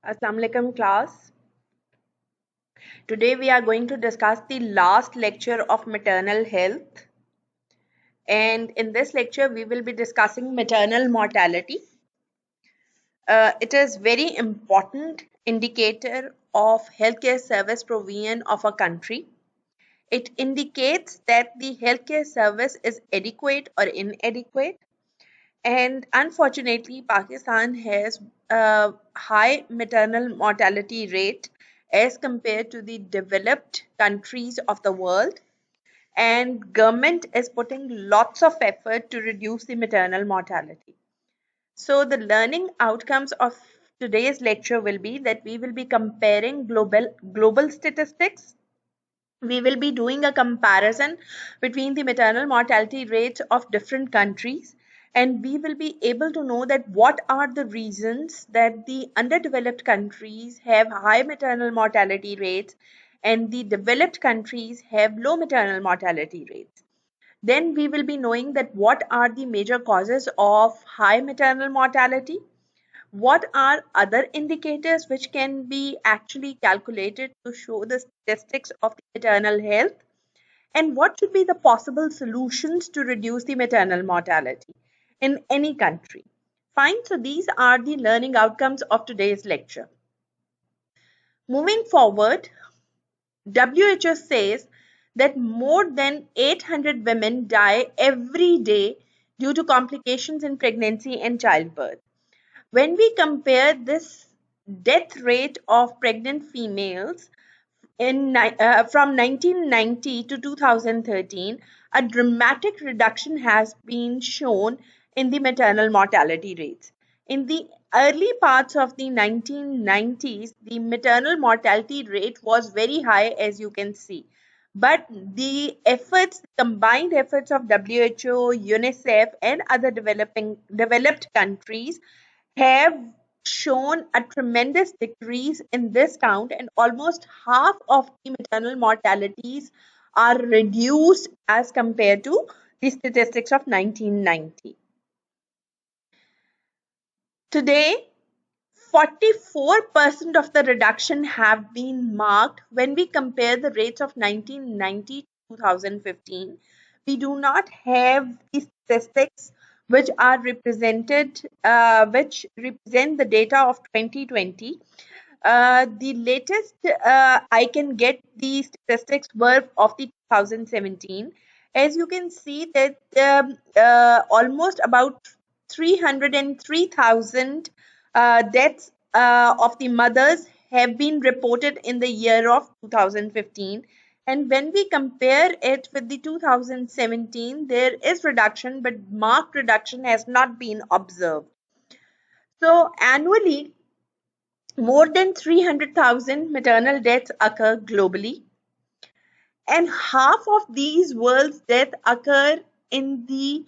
Assalamu alaikum class. Today we are going to discuss the last lecture of maternal health, and in this lecture we will be discussing maternal mortality. It is very important indicator of healthcare service provision of a country. It indicates that the healthcare service is adequate or inadequate. And unfortunately, Pakistan has a high maternal mortality rate as compared to the developed countries of the world. And government is putting lots of effort to reduce the maternal mortality. So the learning outcomes of today's lecture will be that we will be comparing global statistics. We will be doing a comparison between the maternal mortality rates of different countries, and we will be able to know that what are the reasons that the underdeveloped countries have high maternal mortality rates and the developed countries have low maternal mortality rates. Then we will be knowing that what are the major causes of high maternal mortality, what are other indicators which can be actually calculated to show the statistics of the maternal health, and what should be the possible solutions to reduce the maternal mortality in any country. Fine, so these are the learning outcomes of today's lecture. Moving forward, WHO says that more than 800 women die every day due to complications in pregnancy and childbirth. When we compare this death rate of pregnant females from 1990 to 2013, a dramatic reduction has been shown in the maternal mortality rates. In the early parts of the 1990s, the maternal mortality rate was very high, as you can see. But the efforts, combined efforts of WHO, UNICEF, and other developed countries have shown a tremendous decrease in this count, and almost half of the maternal mortalities are reduced as compared to the statistics of 1990. Today, 44% of the reduction have been marked when we compare the rates of 1990 to 2015. We do not have the statistics which are which represent the data of 2020. The latest I can get the statistics were of the 2017. As you can see that almost about 303,000 deaths of the mothers have been reported in the year of 2015. And when we compare it with the 2017, there is reduction, but marked reduction has not been observed. So annually, more than 300,000 maternal deaths occur globally, and half of these world's deaths occur in the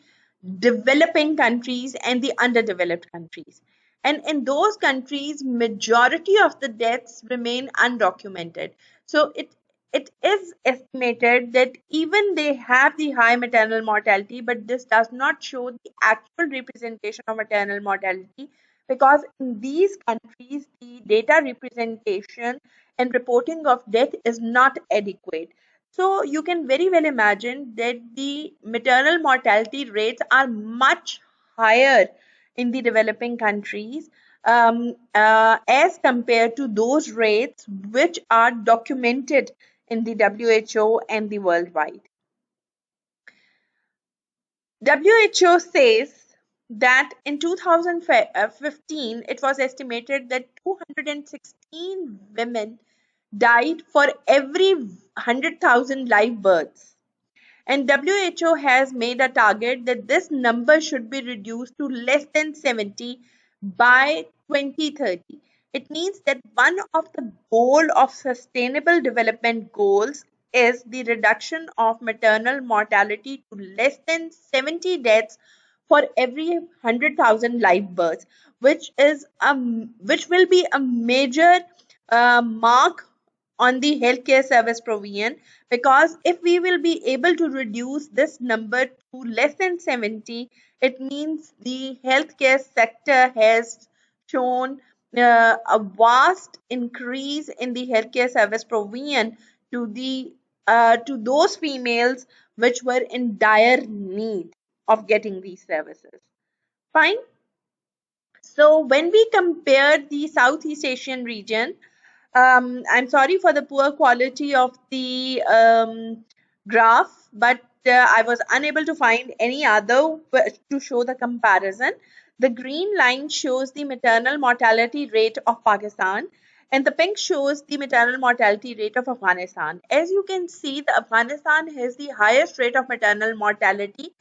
developing countries and the underdeveloped countries. And in those countries, majority of the deaths remain undocumented. So it is estimated that even they have the high maternal mortality, but this does not show the actual representation of maternal mortality, because in these countries, the data representation and reporting of death is not adequate. So you can very well imagine that the maternal mortality rates are much higher in the developing countries as compared to those rates which are documented in the WHO and the worldwide. WHO says that in 2015, it was estimated that 216 women died for every 100,000 live births. And WHO has made a target that this number should be reduced to less than 70 by 2030. It means that one of the goal of sustainable development goals is the reduction of maternal mortality to less than 70 deaths for every 100,000 live births, which will be a major mark on the healthcare service provision, because if we will be able to reduce this number to less than 70, it means the healthcare sector has shown a vast increase in the healthcare service provision to the to those females which were in dire need of getting these services. Fine. So when we compare the Southeast Asian region, I'm sorry for the poor quality of the graph, but I was unable to find any other to show the comparison. The green line shows the maternal mortality rate of Pakistan, and the pink shows the maternal mortality rate of Afghanistan. As you can see, the Afghanistan has the highest rate of maternal mortality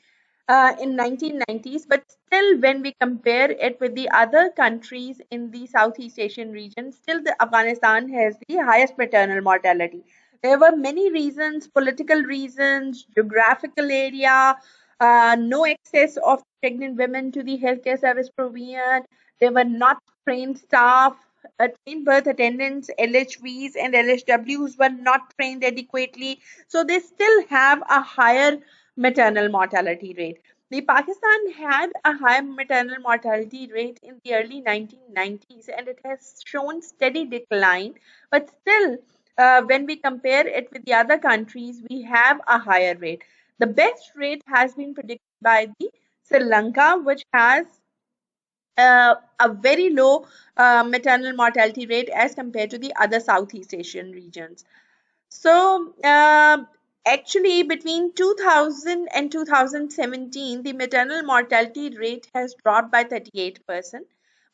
in 1990s, but still when we compare it with the other countries in the Southeast Asian region, still the Afghanistan has the highest maternal mortality. There were many reasons, political reasons, geographical area, no access of pregnant women to the healthcare service provision. There were not trained staff, trained birth attendants, LHVs and LHWs were not trained adequately. So they still have a higher maternal mortality rate. The Pakistan had a high maternal mortality rate in the early 1990s and it has shown steady decline. But still, when we compare it with the other countries, we have a higher rate. The best rate has been predicted by the Sri Lanka, which has a very low maternal mortality rate as compared to the other Southeast Asian regions. So, actually, between 2000 and 2017, the maternal mortality rate has dropped by 38%,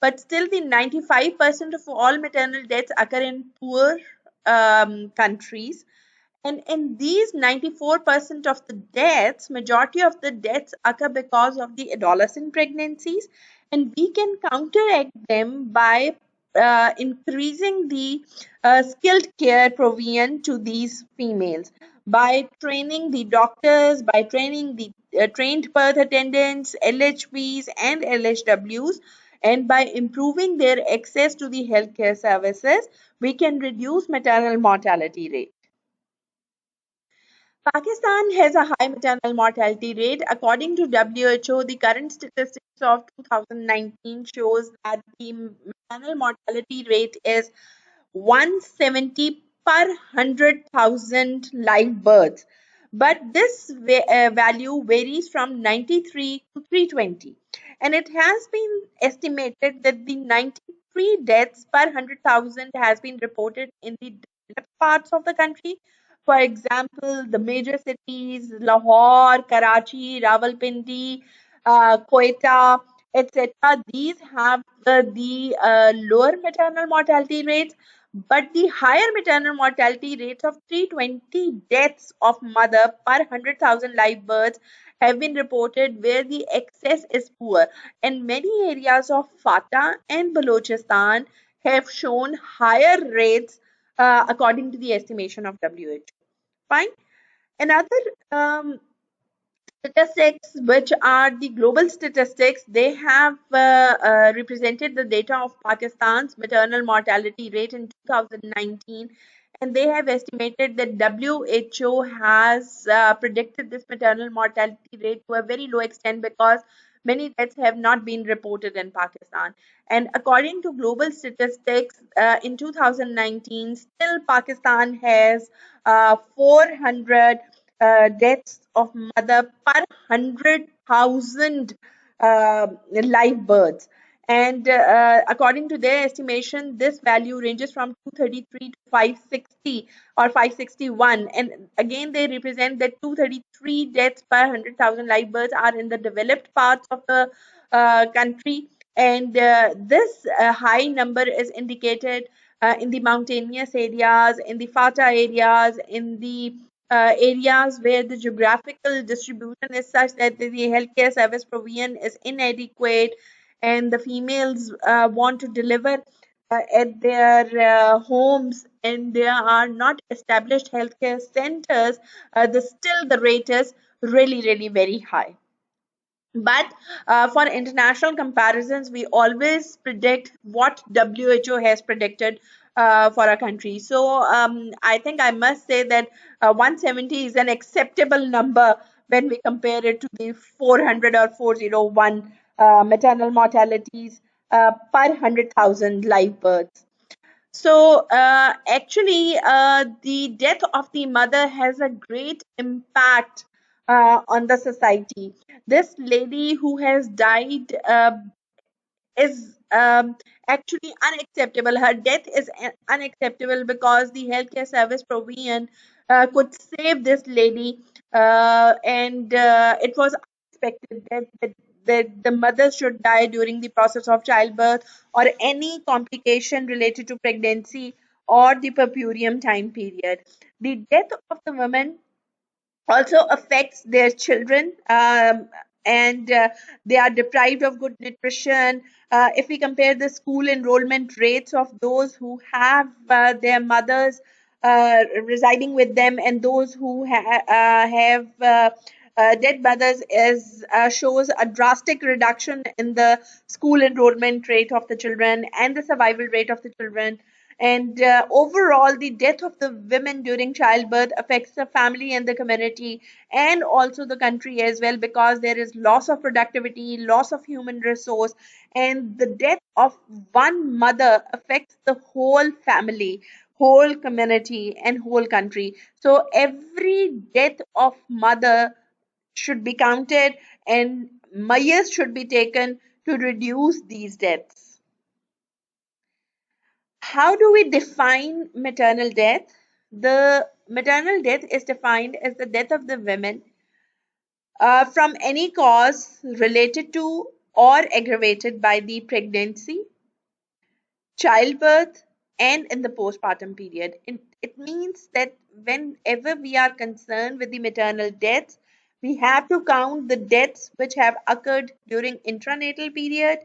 but still, the 95% of all maternal deaths occur in poor countries. And in these 94% of the deaths, majority of the deaths occur because of the adolescent pregnancies, and we can counteract them by increasing the skilled care provision to these females by training the doctors, by training the trained birth attendants, LHVs and LHWs, and by improving their access to the healthcare services, we can reduce maternal mortality rate. Pakistan has a high maternal mortality rate. According to WHO, the current statistics of 2019 shows that the maternal mortality rate is 170 per 100,000 live births. But this value varies from 93 to 320. And it has been estimated that the 93 deaths per 100,000 has been reported in the developed parts of the country. For example, the major cities Lahore, Karachi, Rawalpindi, Quetta, etc. These have the lower maternal mortality rates, but the higher maternal mortality rates of 320 deaths of mother per 100,000 live births have been reported where the access is poor. And many areas of Fata and Balochistan have shown higher rates according to the estimation of WHO. Fine. Another statistics, which are the global statistics, they have represented the data of Pakistan's maternal mortality rate in 2019, and they have estimated that WHO has predicted this maternal mortality rate to a very low extent because many deaths have not been reported in Pakistan. And according to global statistics, in 2019, still Pakistan has 400 deaths of mother per 100,000 live births. And according to their estimation, this value ranges from 233 to 560 or 561. And again, they represent that 233 deaths per 100,000 live births are in the developed parts of the country. And this high number is indicated in the mountainous areas, in the Fata areas, in the areas where the geographical distribution is such that the healthcare service provision is inadequate and the females want to deliver at their homes and there are not established healthcare centers, still the rate is really, really very high. But for international comparisons, we always predict what WHO has predicted for a country. So I think I must say that 170 is an acceptable number when we compare it to the 400 or 401 maternal mortalities per 100,000 live births. So, the death of the mother has a great impact on the society. This lady who has died is actually unacceptable. Her death is unacceptable because the healthcare service provision could save this lady, and it was unexpected that the mother should die during the process of childbirth or any complication related to pregnancy or the puerperium time period. The death of the woman also affects their children, and they are deprived of good nutrition. If we compare the school enrollment rates of those who have their mothers residing with them and those who have dead mothers, is shows a drastic reduction in the school enrollment rate of the children and the survival rate of the children. And overall, the death of the women during childbirth affects the family and the community and also the country as well, because there is loss of productivity, loss of human resource, and the death of one mother affects the whole family, whole community, and whole country. So every death of mother should be counted, and measures should be taken to reduce these deaths. How do we define maternal death? The maternal death is defined as the death of the women from any cause related to or aggravated by the pregnancy, childbirth, and in the postpartum period. It means that whenever we are concerned with the maternal deaths, we have to count the deaths which have occurred during intranatal period,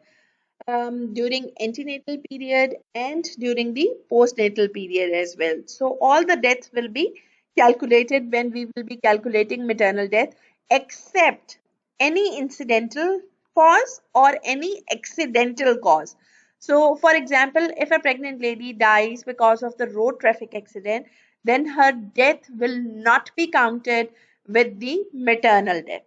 during antenatal period, and during the postnatal period as well. So all the deaths will be calculated when we will be calculating maternal death, except any incidental cause or any accidental cause. So, for example, if a pregnant lady dies because of the road traffic accident, then her death will not be counted with the maternal death.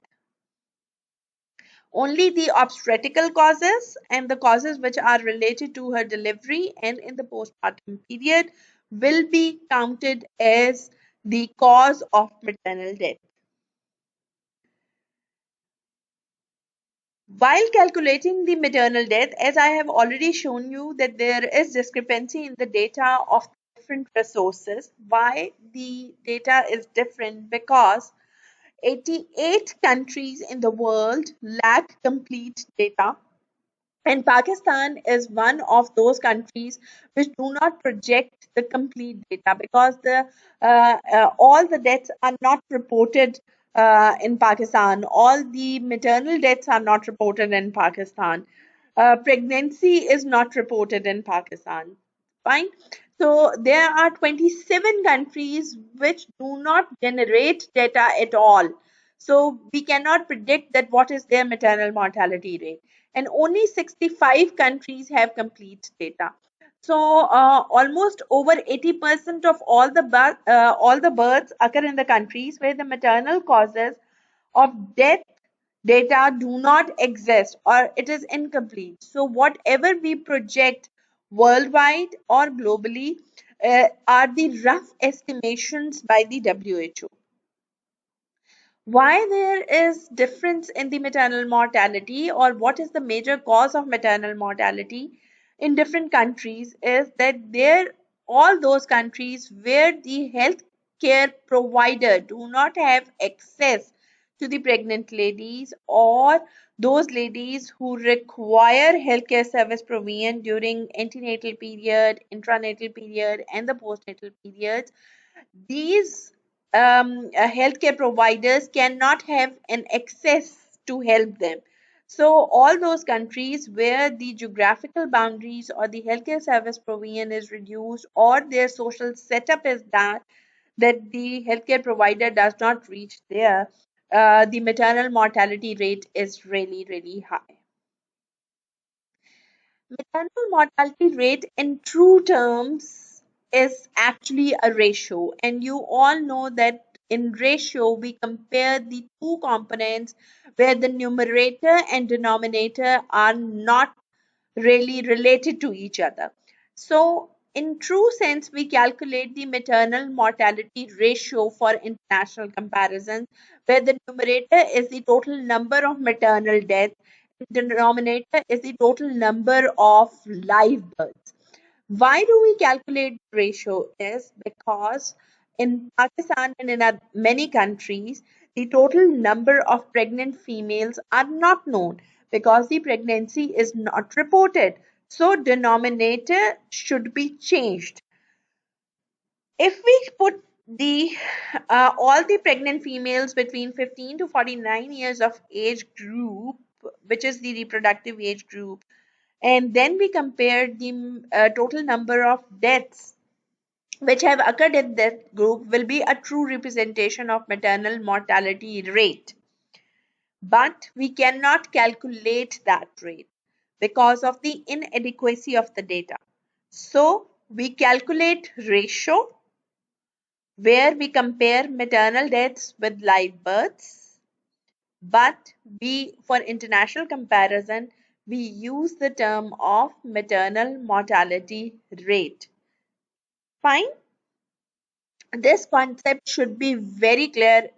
Only the obstetrical causes and the causes which are related to her delivery and in the postpartum period will be counted as the cause of maternal death. While calculating the maternal death, as I have already shown you that there is discrepancy in the data of different resources. Why the data is different? Because 88 countries in the world lack complete data, and Pakistan is one of those countries which do not project the complete data, because the all the deaths are not reported in Pakistan. All the maternal deaths are not reported in Pakistan. Pregnancy is not reported in Pakistan. Fine. So there are 27 countries which do not generate data at all. So we cannot predict that what is their maternal mortality rate, and only 65 countries have complete data. So almost over 80% of all the births occur in the countries where the maternal causes of death data do not exist or it is incomplete. So whatever we project worldwide or globally are the rough estimations by the WHO. Why there is difference in the maternal mortality, or what is the major cause of maternal mortality in different countries, is that there all those countries where the health care provider do not have access to the pregnant ladies, or those ladies who require healthcare service provision during antenatal period, intranatal period, and the postnatal periods, these healthcare providers cannot have an access to help them. So all those countries where the geographical boundaries or the healthcare service provision is reduced, or their social setup is that the healthcare provider does not reach there, the maternal mortality rate is really, really high. Maternal mortality rate in true terms is actually a ratio, and you all know that in ratio we compare the two components where the numerator and denominator are not really related to each other. So, in true sense, we calculate the maternal mortality ratio for international comparisons, where the numerator is the total number of maternal deaths, the denominator is the total number of live births. Why do we calculate the ratio? Is because in Pakistan and in many countries, the total number of pregnant females are not known because the pregnancy is not reported. So denominator should be changed. If we put the all the pregnant females between 15 to 49 years of age group, which is the reproductive age group, and then we compare the total number of deaths which have occurred in that group, will be a true representation of maternal mortality rate. But we cannot calculate that rate because of the inadequacy of the data. So we calculate ratio where we compare maternal deaths with live births, but we, for international comparison, we use the term of maternal mortality rate. Fine. This concept should be very clear,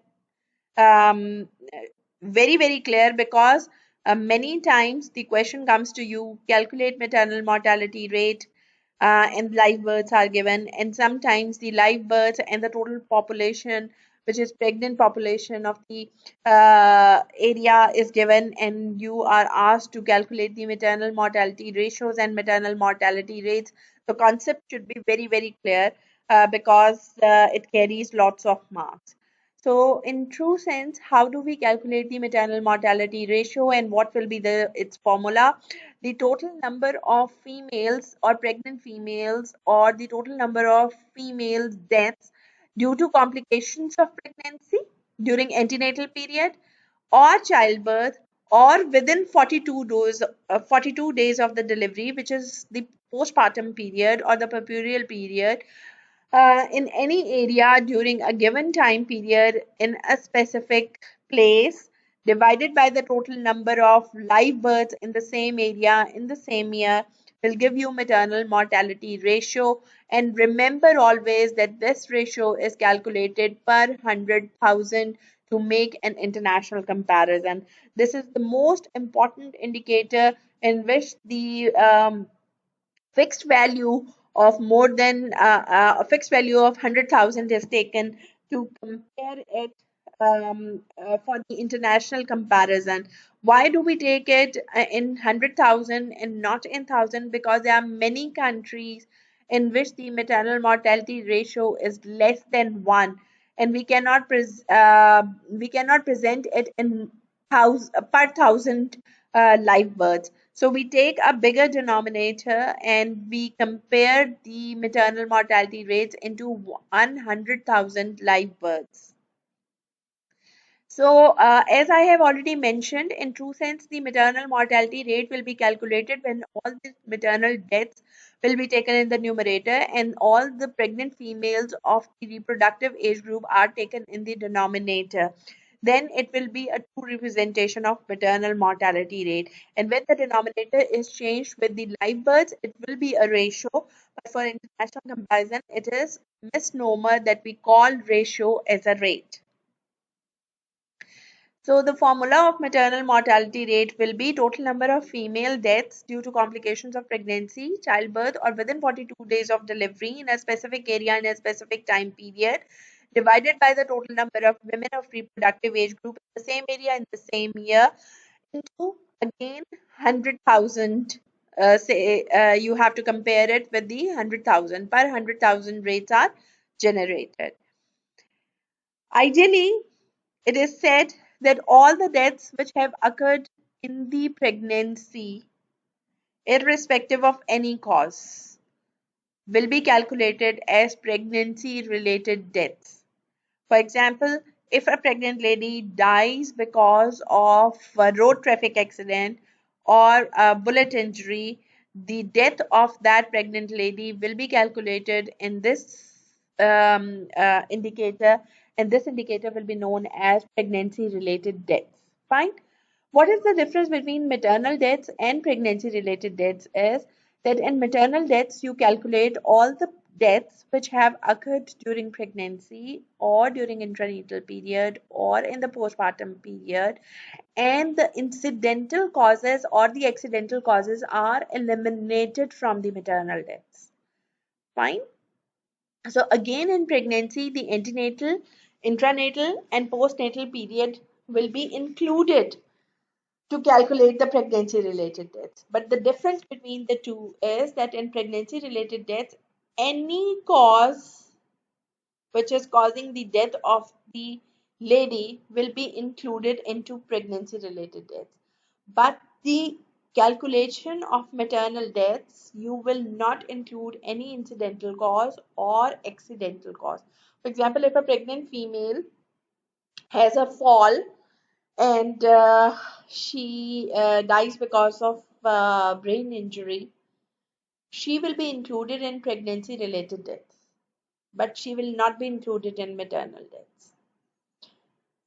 um, very clear, because many times the question comes to you, calculate maternal mortality rate, and live births are given, and sometimes the live births and the total population, which is pregnant population of the area, is given, and you are asked to calculate the maternal mortality ratios and maternal mortality rates. The concept should be very clear, because it carries lots of marks. So, in true sense, how do we calculate the maternal mortality ratio and what will be its formula? The total number of females or pregnant females, or the total number of female deaths due to complications of pregnancy during antenatal period or childbirth, or within 42 days of the delivery, which is the postpartum period or the puerperal period, in any area during a given time period in a specific place, divided by the total number of live births in the same area in the same year, will give you maternal mortality ratio. And remember always that this ratio is calculated per 100,000 to make an international comparison. This is the most important indicator in which the fixed value of more than a fixed value of 100,000 is taken to compare it, for the international comparison. Why do we take it in 100,000 and not in 1,000? Because there are many countries in which the maternal mortality ratio is less than 1, and we cannot present it in per thousand live births. So we take a bigger denominator and we compare the maternal mortality rates into 100,000 live births. So, as I have already mentioned, in true sense, the maternal mortality rate will be calculated when all the maternal deaths will be taken in the numerator and all the pregnant females of the reproductive age group are taken in the denominator. Then it will be a true representation of maternal mortality rate. And when the denominator is changed with the live births, it will be a ratio. But for international comparison, it is misnomer that we call ratio as a rate. So the formula of maternal mortality rate will be total number of female deaths due to complications of pregnancy, childbirth, or within 42 days of delivery in a specific area in a specific time period, divided by the total number of women of reproductive age group in the same area in the same year, into again 100,000. Say you have to compare it with the 100,000. Per 100,000 rates are generated. Ideally, it is said that all the deaths which have occurred in the pregnancy, irrespective of any cause, will be calculated as pregnancy related deaths. For example, if a pregnant lady dies because of a road traffic accident or a bullet injury, the death of that pregnant lady will be calculated in this indicator, and this indicator will be known as pregnancy related deaths. Fine. What is the difference between maternal deaths and pregnancy related deaths is that in maternal deaths, you calculate all the deaths which have occurred during pregnancy or during intranatal period or in the postpartum period, and the incidental causes or the accidental causes are eliminated from the maternal deaths. Fine. So again, in pregnancy, the antenatal, intranatal, and postnatal period will be included to calculate the pregnancy related deaths. But the difference between the two is that in pregnancy related deaths, any cause which is causing the death of the lady will be included into pregnancy related deaths. But the calculation of maternal deaths, you will not include any incidental cause or accidental cause. For example, if a pregnant female has a fall and she dies because of brain injury, she will be included in pregnancy related deaths, but she will not be included in maternal deaths.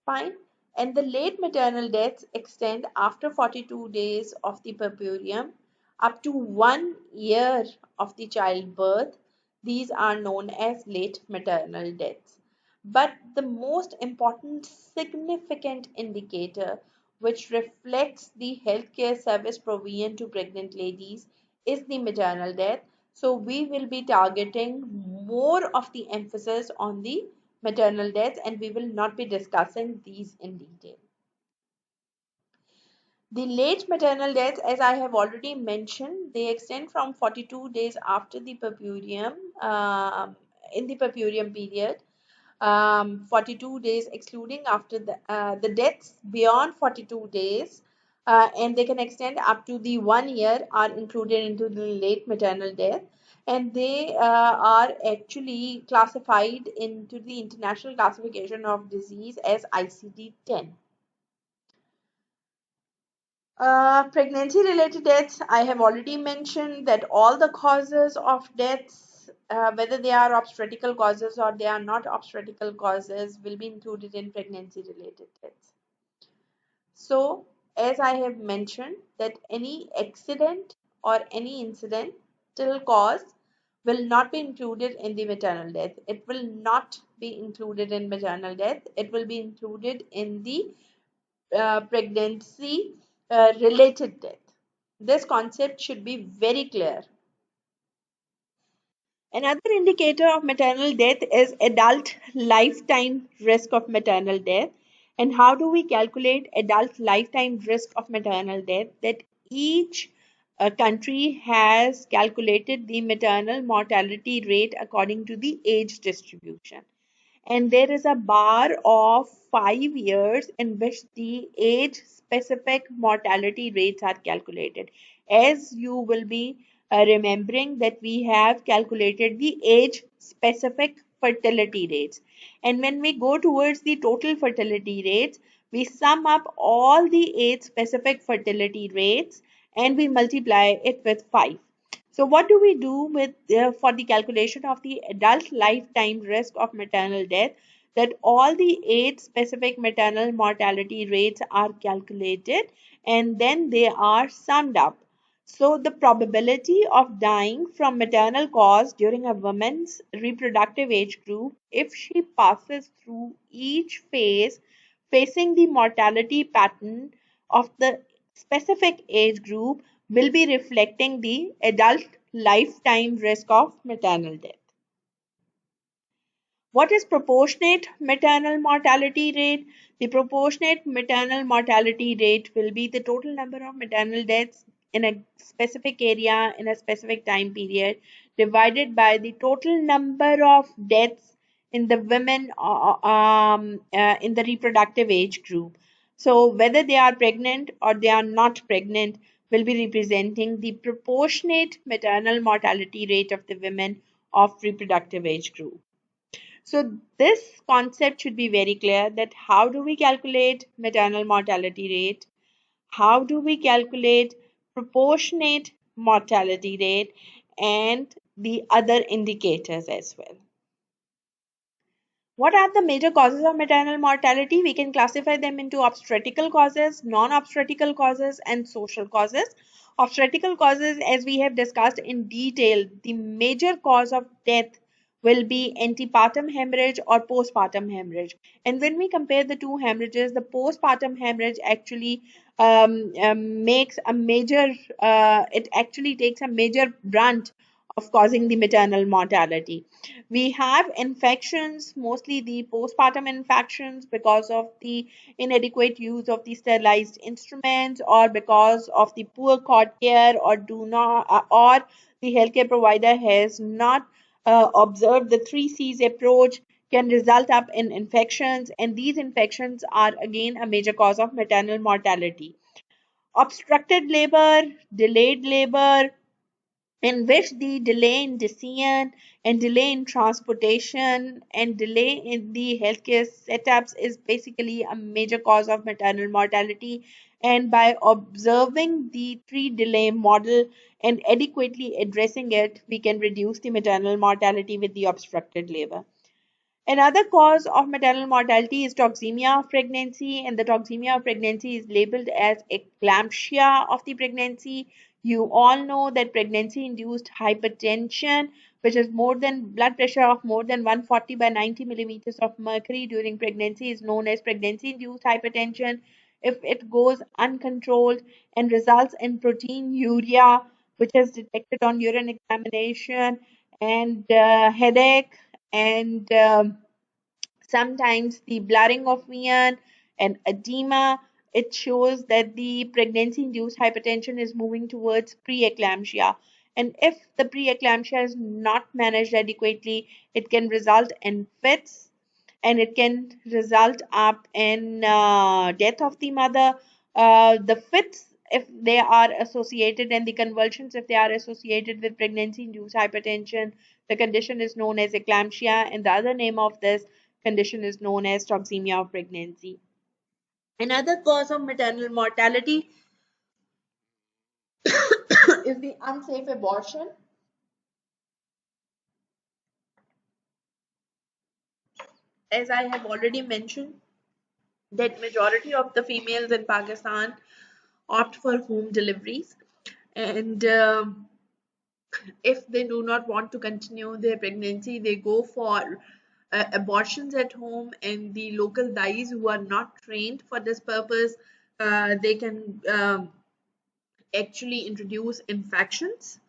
Fine. And the late maternal deaths extend after 42 days of the puerperium up to 1 year of the childbirth. These are known as late maternal deaths. But the most important significant indicator which reflects the healthcare service provision to pregnant ladies is the maternal death. So we will be targeting more of the emphasis on the maternal deaths, and we will not be discussing these in detail. The late maternal deaths, as I have already mentioned, they extend from 42 days after the puerperium, in the puerperium period, 42 days excluding after the deaths beyond 42 days, and they can extend up to the 1 year are included into the late maternal death, and they are actually classified into the international classification of disease as ICD-10. Pregnancy related deaths, I have already mentioned that all the causes of deaths, whether they are obstetrical causes or they are not obstetrical causes, will be included in pregnancy related deaths. So, as I have mentioned, that any accident or any incidental cause will not be included in the maternal death. It will not be included in maternal death. It will be included in the pregnancy related death. This concept should be very clear. Another indicator of maternal death is adult lifetime risk of maternal death. And how do we calculate adult lifetime risk of maternal death? That each country has calculated the maternal mortality rate according to the age distribution, and there is a bar of 5 years in which the age specific mortality rates are calculated. As you will be remembering that we have calculated the age specific fertility rates, and when we go towards the total fertility rates, we sum up all the age specific fertility rates and we multiply it with 5. So what do we do with for the calculation of the adult lifetime risk of maternal death? That all the age specific maternal mortality rates are calculated and then they are summed up. So the probability of dying from maternal cause during a woman's reproductive age group, if she passes through each phase facing the mortality pattern of the specific age group, will be reflecting the adult lifetime risk of maternal death. What is proportionate maternal mortality rate? The proportionate maternal mortality rate will be the total number of maternal deaths in a specific area in a specific time period divided by the total number of deaths in the women in the reproductive age group. So whether they are pregnant or they are not pregnant will be representing the proportionate maternal mortality rate of the women of reproductive age group. So this concept should be very clear, that how do we calculate maternal mortality rate? How do we calculate proportionate mortality rate and the other indicators as well? What are the major causes of maternal mortality? We can classify them into obstetrical causes, non-obstetrical causes, and social causes. Obstetrical causes, as we have discussed in detail, the major cause of death will be antepartum hemorrhage or postpartum hemorrhage. And when we compare the two hemorrhages, the postpartum hemorrhage actually makes a major, it actually takes a major brunt of causing the maternal mortality. We have infections, mostly the postpartum infections, because of the inadequate use of the sterilized instruments, or because of the poor cord care, or do not, or the healthcare provider has not observed the 3 C's approach, can result up in infections, and these infections are again a major cause of maternal mortality. Obstructed labor, delayed labor, in which the delay in decision and delay in transportation and delay in the healthcare setups is basically a major cause of maternal mortality. And by observing the three delay model and adequately addressing it, we can reduce the maternal mortality with the obstructed labor. Another cause of maternal mortality is toxemia of pregnancy, and the toxemia of pregnancy is labeled as eclampsia of the pregnancy. You all know that pregnancy induced hypertension, which is more than blood pressure of more than 140 by 90 millimeters of mercury during pregnancy, is known as pregnancy induced hypertension. If it goes uncontrolled and results in proteinuria, which is detected on urine examination, and headache, and sometimes the blurring of vision and edema, it shows that the pregnancy induced hypertension is moving towards preeclampsia. And if the preeclampsia is not managed adequately, it can result in fits, and it can result up in death of the mother. The fits, if they are associated, and the convulsions, if they are associated with pregnancy induced hypertension, the condition is known as eclampsia, and the other name of this condition is known as toxemia of pregnancy. Another cause of maternal mortality is the unsafe abortion. As I have already mentioned, that majority of the females in Pakistan opt for home deliveries, and if they do not want to continue their pregnancy, they go for abortions at home, and the local dais who are not trained for this purpose, they can actually introduce infections,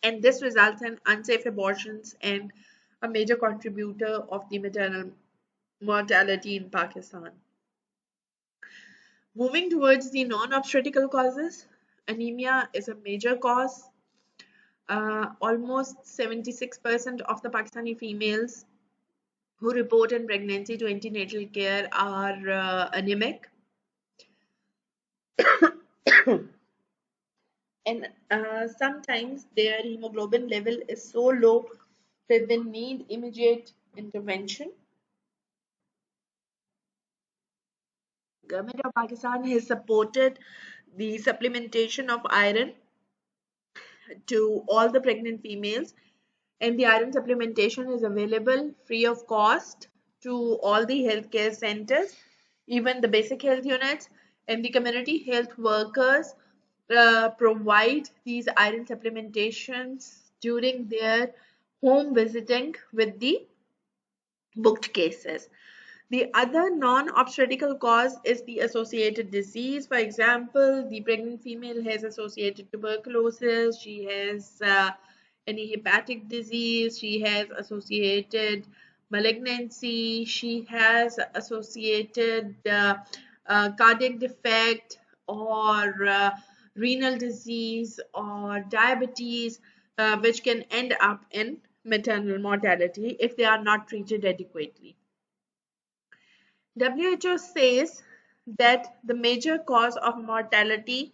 and this results in unsafe abortions and a major contributor of the maternal mortality in Pakistan. Moving towards the non-obstetrical causes, anemia is a major cause. Almost 76% of the Pakistani females who report in pregnancy to antenatal care are anemic, and sometimes their hemoglobin level is so low that they need immediate intervention. Government of Pakistan has supported the supplementation of iron to all the pregnant females, and the iron supplementation is available free of cost to all the healthcare centers, even the basic health units, and the community health workers provide these iron supplementations during their home visiting with the booked cases. The other non-obstetrical cause is the associated disease. For example, the pregnant female has associated tuberculosis, she has any hepatic disease, she has associated malignancy, she has associated cardiac defect, or renal disease, or diabetes, which can end up in maternal mortality if they are not treated adequately. WHO says that the major cause of mortality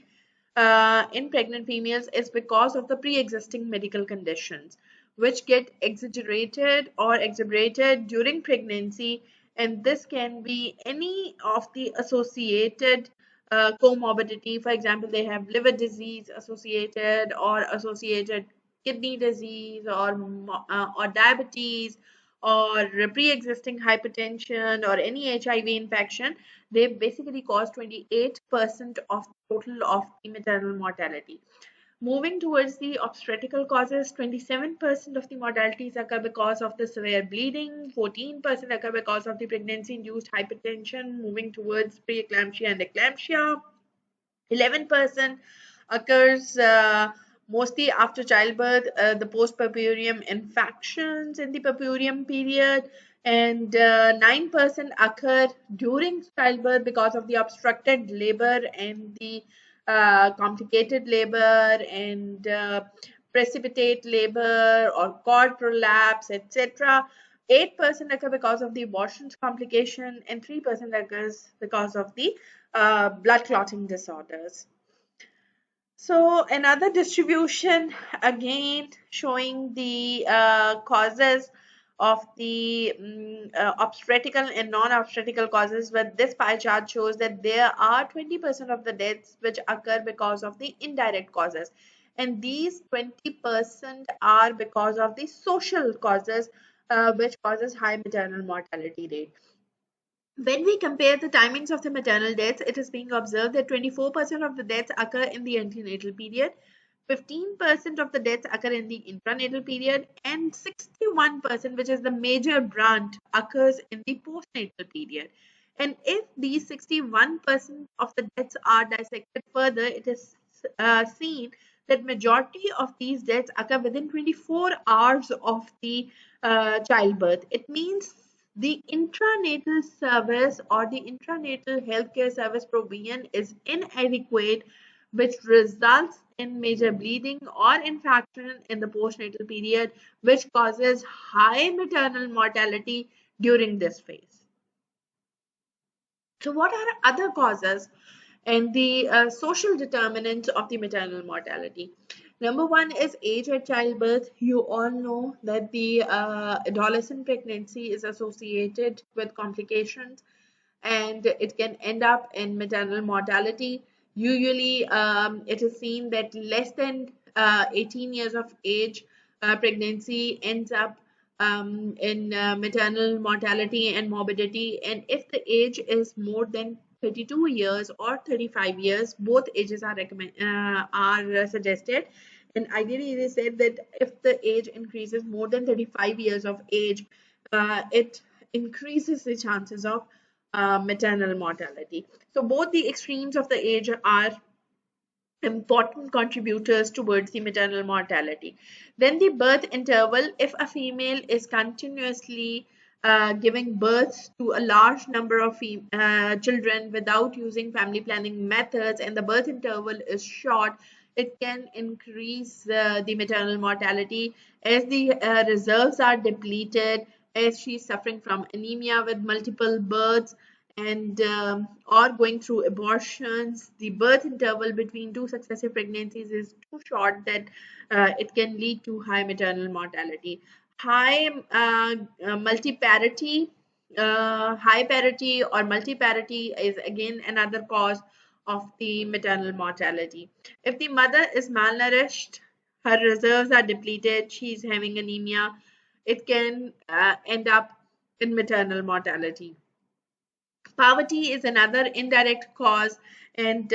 in pregnant females is because of the pre-existing medical conditions, which get exaggerated or exacerbated during pregnancy, and this can be any of the associated comorbidity. For example, they have liver disease associated, or associated kidney disease or diabetes or pre-existing hypertension or any HIV infection, they basically cause 28% of total of the maternal mortality. Moving towards the obstetrical causes, 27% of the mortalities occur because of the severe bleeding, 14% occur because of the pregnancy-induced hypertension. Moving towards preeclampsia and eclampsia, 11% occurs mostly after childbirth, the post-purpurium infections in the purpurium period, and 9% occur during childbirth because of the obstructed labor and the complicated labor and precipitate labor or cord prolapse, etc. 8% occur because of the abortion complication, and 3% occurs because of the blood clotting disorders. So another distribution again showing the causes of the obstetrical and non-obstetrical causes, but this pie chart shows that there are 20% of the deaths which occur because of the indirect causes, and these 20% are because of the social causes, which causes high maternal mortality rate. When we compare the timings of the maternal deaths, it is being observed that 24% of the deaths occur in the antenatal period, 15% of the deaths occur in the intranatal period, and 61%, which is the major branch, occurs in the postnatal period. And if these 61% of the deaths are dissected further, it is seen that majority of these deaths occur within 24 hours of the childbirth. It means the intranatal service or the intranatal healthcare service provision is inadequate, which results in major bleeding or infection in the postnatal period, which causes high maternal mortality during this phase. So, what are other causes and the social determinants of the maternal mortality? Number one is age at childbirth. You all know that the adolescent pregnancy is associated with complications and it can end up in maternal mortality. Usually, it is seen that less than 18 years of age, pregnancy ends up in maternal mortality and morbidity. And if the age is more than 32 years or 35 years, both ages are suggested. And ideally, they said that if the age increases more than 35 years of age, it increases the chances of maternal mortality. So both the extremes of the age are important contributors towards the maternal mortality. Then the birth interval, if a female is continuously giving birth to a large number of children without using family planning methods and the birth interval is short, it can increase the maternal mortality as the reserves are depleted, as she's suffering from anemia with multiple births and or going through abortions. The birth interval between two successive pregnancies is too short that it can lead to high maternal mortality. High multiparity, high parity or multiparity is again another cause of the maternal mortality. If the mother is malnourished, her reserves are depleted, she is having anemia, it can end up in maternal mortality. Poverty is another indirect cause, and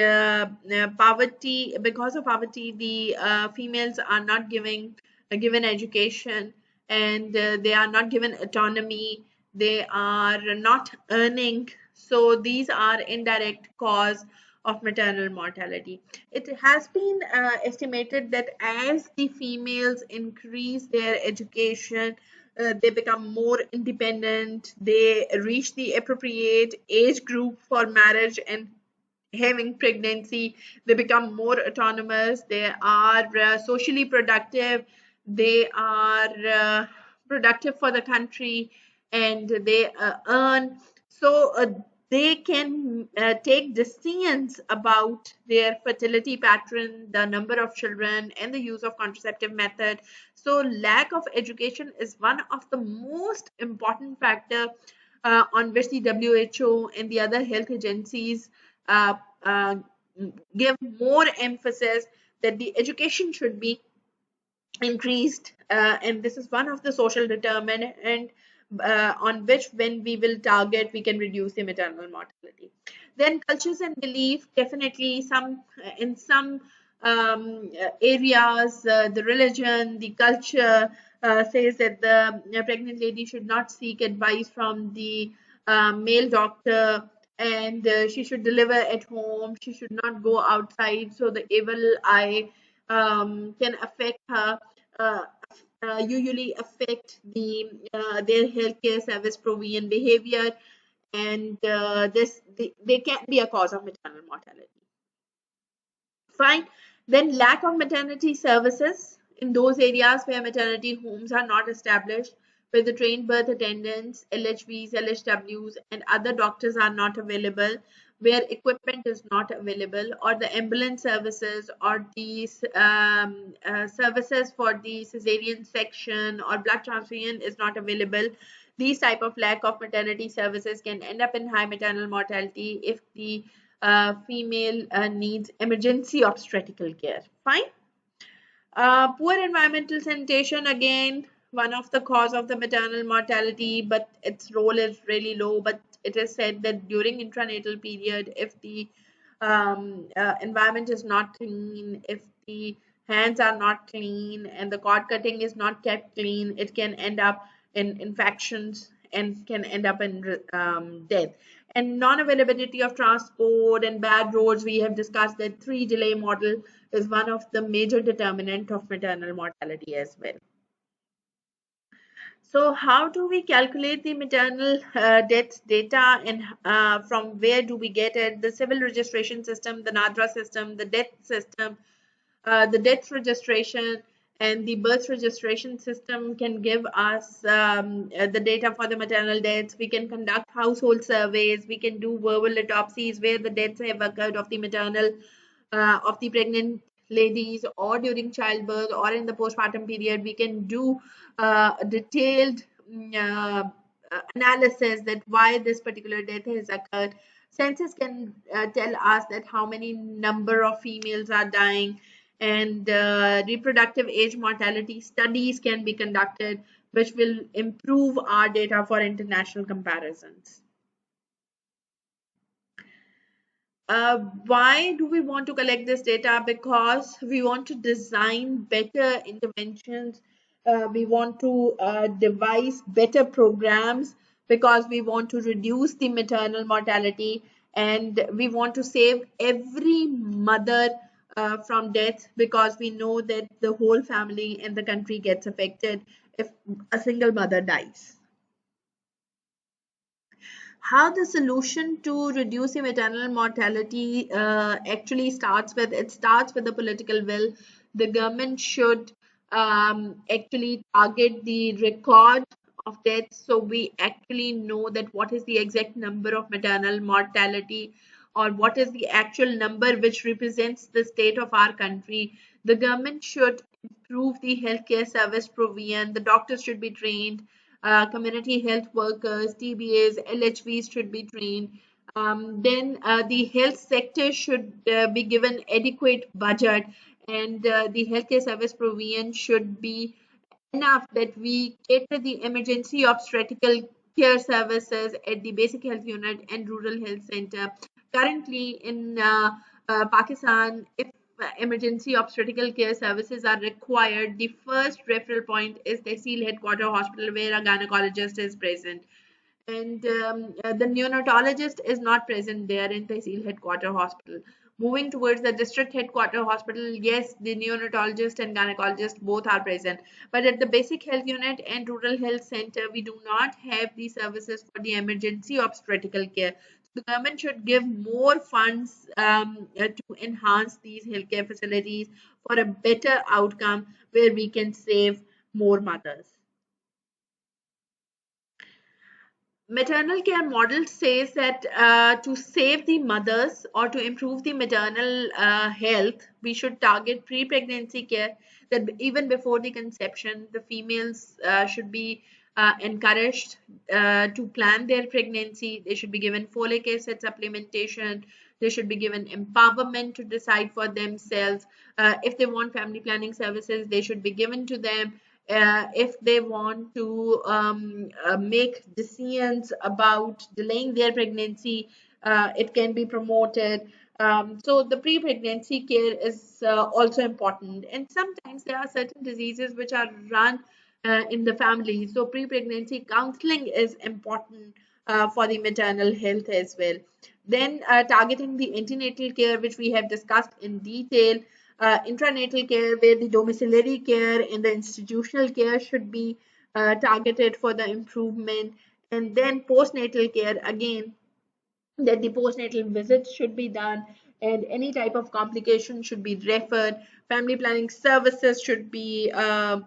poverty, because of poverty, the females are not given education, and they are not given autonomy. They are not earning. So these are indirect cause of maternal mortality. It has been estimated that as the females increase their education, they become more independent, they reach the appropriate age group for marriage and having pregnancy, they become more autonomous, they are socially productive, they are productive for the country, and they earn. So they can take decisions about their fertility pattern, the number of children, and the use of contraceptive method. So lack of education is one of the most important factor on which the WHO and the other health agencies uh, uh, give more emphasis, that the education should be increased, and this is one of the social determinant on which, when we will target, we can reduce the maternal mortality. Then cultures and belief, definitely some in some areas, the religion, the culture says that the pregnant lady should not seek advice from the male doctor, and she should deliver at home, she should not go outside, so the evil eye can affect her, uh, usually affect their healthcare service provision behavior, and they can be a cause of maternal mortality. Fine. Then lack of maternity services in those areas where maternity homes are not established, where the trained birth attendants, LHVs, LHWs, and other doctors are not available, where equipment is not available, or the ambulance services, or the services for the cesarean section or blood transfusion is not available. These type of lack of maternity services can end up in high maternal mortality if the female needs emergency obstetrical care. Fine. Poor environmental sanitation, again, one of the cause of the maternal mortality, but its role is really low. But it is said that during intranatal period, if the environment is not clean, if the hands are not clean, and the cord cutting is not kept clean, it can end up in infections and can end up in death. And non-availability of transport and bad roads, we have discussed that three delay model is one of the major determinant of maternal mortality as well. So how do we calculate the maternal deaths data, and from where do we get it? The civil registration system, the NADRA system, the death system, the death registration and the birth registration system can give us the data for the maternal deaths. We can conduct household surveys. We can do verbal autopsies where the deaths have occurred of the maternal, of the pregnant ladies, or during childbirth, or in the postpartum period. We can do a detailed analysis that why this particular death has occurred. Census can tell us that how many number of females are dying, and reproductive age mortality studies can be conducted, which will improve our data for international comparisons. Why do we want to collect this data? Because we want to design better interventions. We want to devise better programs, because we want to reduce the maternal mortality, and we want to save every mother from death, because we know that the whole family and the country gets affected if a single mother dies. How the solution to reduce the maternal mortality actually starts with, it starts with the political will. The government should actually target the record of deaths, so we actually know that what is the exact number of maternal mortality, or what is the actual number which represents the state of our country. The government should improve the healthcare service provision. The doctors should be trained, community health workers, TBAs, LHVs should be trained. Then the health sector should be given adequate budget, and the healthcare service provision should be enough that we cater the emergency obstetrical care services at the basic health unit and rural health center. Currently in Pakistan, if emergency obstetrical care services are required, the first referral point is Tehsil Headquarter Hospital, where a gynecologist is present, and the neonatologist is not present there in Tehsil Headquarter Hospital. Moving towards the district headquarter hospital, yes, the neonatologist and gynecologist both are present, but at the basic health unit and rural health center, we do not have the services for the emergency obstetrical care. So the government should give more funds to enhance these healthcare facilities for a better outcome, where we can save more mothers. Maternal care model says that to save the mothers or to improve the maternal health, we should target pre-pregnancy care, that even before the conception, the females should be encouraged to plan their pregnancy. They should be given folic acid supplementation. They should be given empowerment to decide for themselves. If they want family planning services, they should be given to them. If they want to make decisions about delaying their pregnancy, it can be promoted. So the pre-pregnancy care is also important, and sometimes there are certain diseases which are run in the family. So pre-pregnancy counseling is important for the maternal health as well. Then targeting the antenatal care, which we have discussed in detail. Intranatal care, where the domiciliary care and the institutional care should be targeted for the improvement. And then postnatal care, again, that the postnatal visits should be done, and any type of complication should be referred. Family planning services should be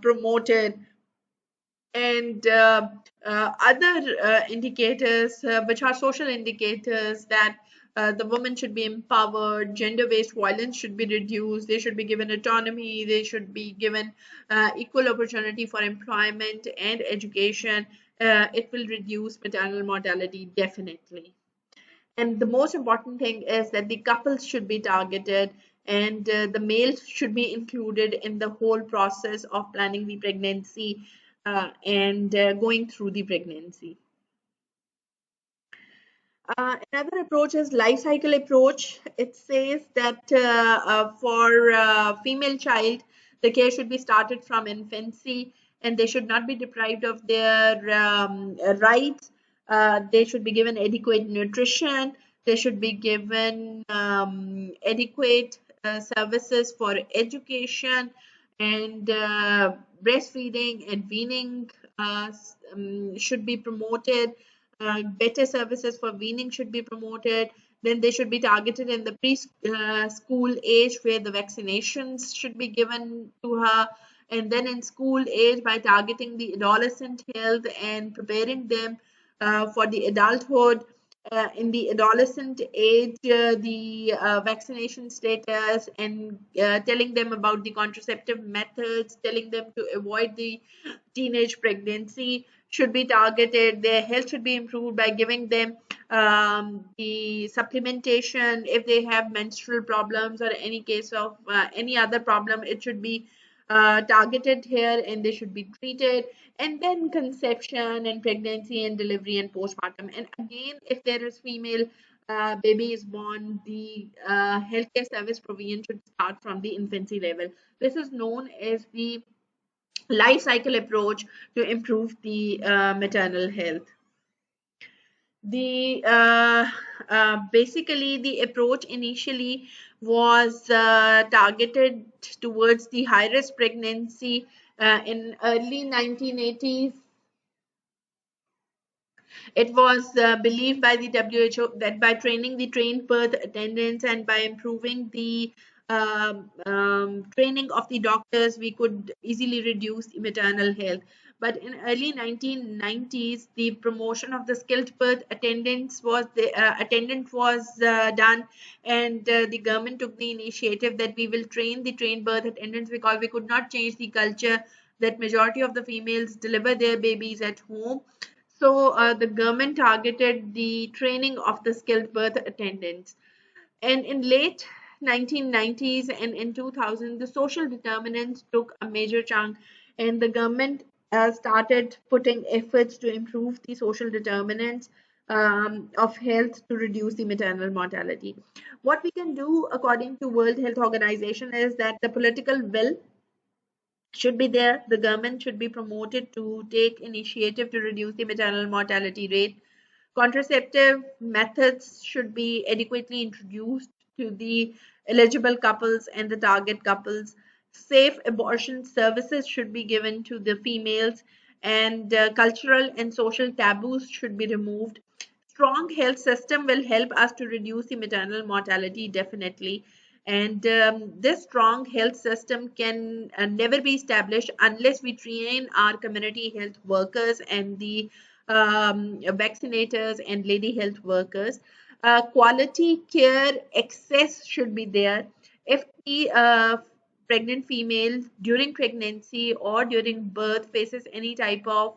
promoted, and other indicators, which are social indicators, that the woman should be empowered, gender-based violence should be reduced, they should be given autonomy, they should be given equal opportunity for employment and education. It will reduce maternal mortality definitely. And the most important thing is that the couples should be targeted, and the males should be included in the whole process of planning the pregnancy and going through the pregnancy. Another approach is life cycle approach. It says that for female child, the care should be started from infancy, and they should not be deprived of their rights. They should be given adequate nutrition. They should be given adequate services for education, and breastfeeding and weaning should be promoted. Better services for weaning should be promoted. Then they should be targeted in the preschool age, where the vaccinations should be given to her. And then in school age, by targeting the adolescent health and preparing them for the adulthood. In the adolescent age, the vaccination status, and telling them about the contraceptive methods, telling them to avoid the teenage pregnancy should be targeted. Their health should be improved by giving them the supplementation. If they have menstrual problems or any case of any other problem, it should be targeted here, and they should be treated. And then conception and pregnancy and delivery and postpartum. And again, if there is female baby is born, the healthcare service provision should start from the infancy level. This is known as the life cycle approach to improve the maternal health. The basically the approach initially was targeted towards the high risk pregnancy in early 1980s. It was believed by the WHO that by training the trained birth attendants and by improving the training of the doctors, we could easily reduce the maternal health. But in early 1990s, the promotion of the skilled birth attendant was done, and the government took the initiative that we will train the trained birth attendants, because we could not change the culture that majority of the females deliver their babies at home. So the government targeted the training of the skilled birth attendants. And in late 1990s and in 2000, the social determinants took a major chunk, and the government started putting efforts to improve the social determinants of health to reduce the maternal mortality. What we can do, according to World Health Organization, is that the political will should be there. The government should be promoted to take initiative to reduce the maternal mortality rate. Contraceptive methods should be adequately introduced to the eligible couples and the target couples. Safe abortion services should be given to the females, and cultural and social taboos should be removed. Strong health system will help us to reduce the maternal mortality definitely. And this strong health system can never be established unless we train our community health workers and the vaccinators and lady health workers. Quality care access should be there. If the pregnant female during pregnancy or during birth faces any type of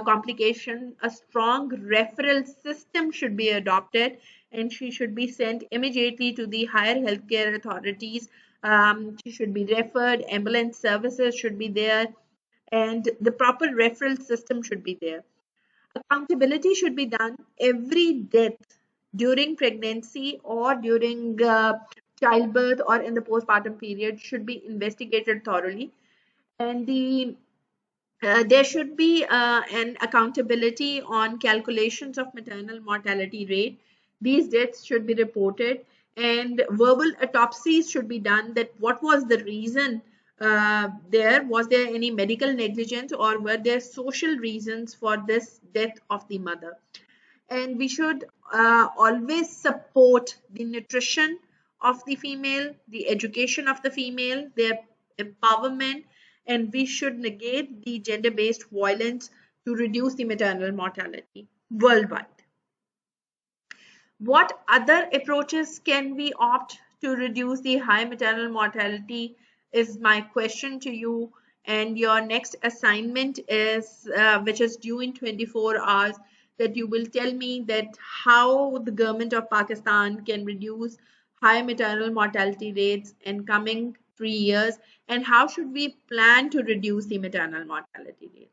complication, a strong referral system should be adopted, and she should be sent immediately to the higher healthcare authorities. She should be referred, ambulance services should be there, and the proper referral system should be there. Accountability should be done. Every death during pregnancy or during childbirth or in the postpartum period should be investigated thoroughly, and there should be an accountability on calculations of maternal mortality rate. These deaths should be reported, and verbal autopsies should be done. That what was the reason there? Was there any medical negligence, or were there social reasons for this death of the mother? And we should always support the nutrition of the female, the education of the female, their empowerment, and we should negate the gender based violence to reduce the maternal mortality worldwide. What other approaches can we opt to reduce the high maternal mortality is my question to you. And your next assignment is, which is due in 24 hours, that you will tell me that how the government of Pakistan can reduce high maternal mortality rates in coming 3 years, and how should we plan to reduce the maternal mortality rate.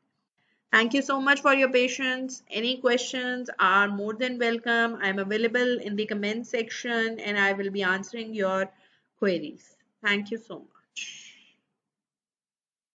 Thank you so much for your patience. Any questions are more than welcome. I'm available in the comment section and I will be answering your queries. Thank you so much.